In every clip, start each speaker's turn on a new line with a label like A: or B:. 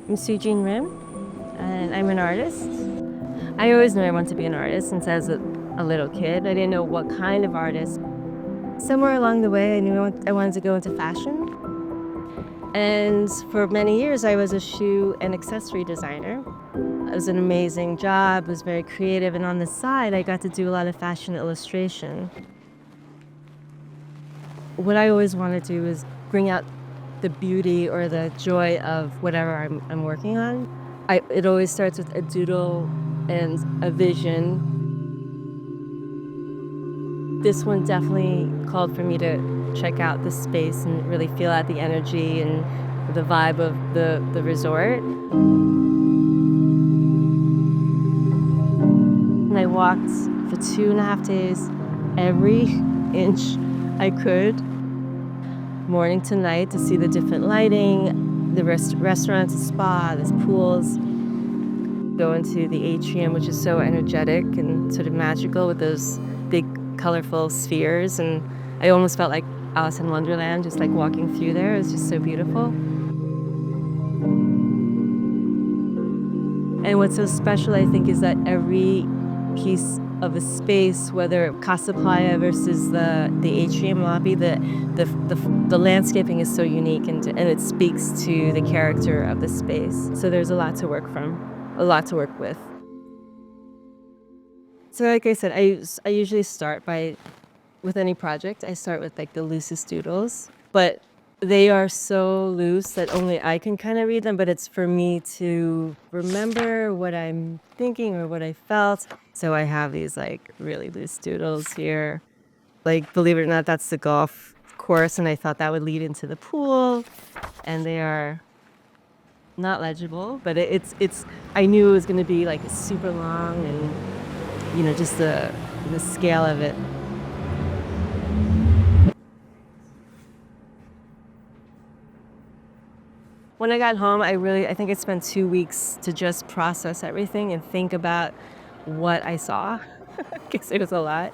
A: I'm Sujean Rim, and I'm an artist. I always knew I wanted to be an artist since I was a little kid. I didn't know what kind of artist. Somewhere along the way, I knew I wanted to go into fashion. And for many years, I was a shoe and accessory designer. It was an amazing job, it was very creative, and on the side, I got to do a lot of fashion illustration. What I always want to do is bring out the beauty or the joy of whatever I'm working on. It always starts with a doodle and a vision. This one definitely called for me to check out the space and really feel out the energy and the vibe of the resort. And I walked for 2.5 days, every inch I could, morning to night, to see the different lighting, the restaurants, the spa, there's pools. Go into the atrium, which is so energetic and sort of magical with those big, colorful spheres. And I almost felt like Alice in Wonderland, just like walking through there. It was just so beautiful. And what's so special, I think, is that every piece of a space, whether Casa Playa versus the atrium lobby, the landscaping is so unique and it speaks to the character of the space. So there's a lot to work from, a lot to work with. So like I said, I usually start with any project, I start with like the loosest doodles, but they are so loose that only I can kind of read them, but it's for me to remember what I'm thinking or what I felt. So I have these like really loose doodles here. Like, believe it or not, that's the golf course, and I thought that would lead into the pool, and they are not legible, but I knew it was going to be like super long and, just the scale of it. When I got home, I think I spent 2 weeks to just process everything and think about what I saw, because it was a lot.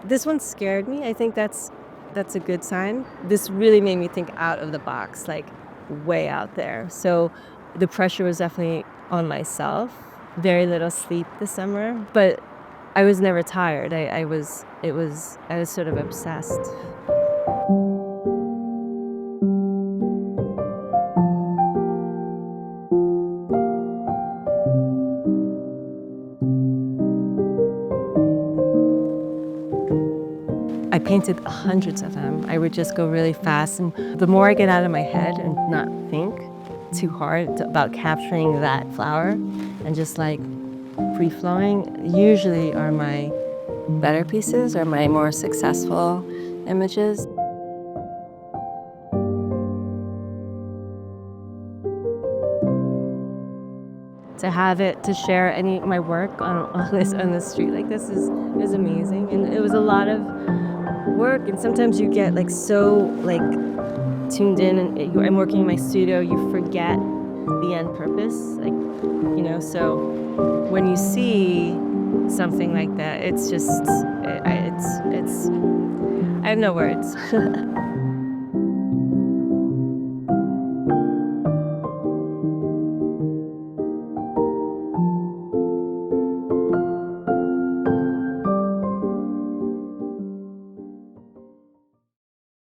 A: This one scared me. I think that's a good sign. This really made me think out of the box, like way out there. So the pressure was definitely on myself. Very little sleep this summer, but I was never tired. I was sort of obsessed. I painted hundreds of them. I would just go really fast, and the more I get out of my head and not think too hard about capturing that flower and just like free-flowing, usually are my better pieces or my more successful images. To have it, to share any of my work on the street like this is amazing, and it was a lot of work. And sometimes you get like so like tuned in, and I'm working in my studio, you forget the end purpose, like So when you see something like that, it's just it's I have no words.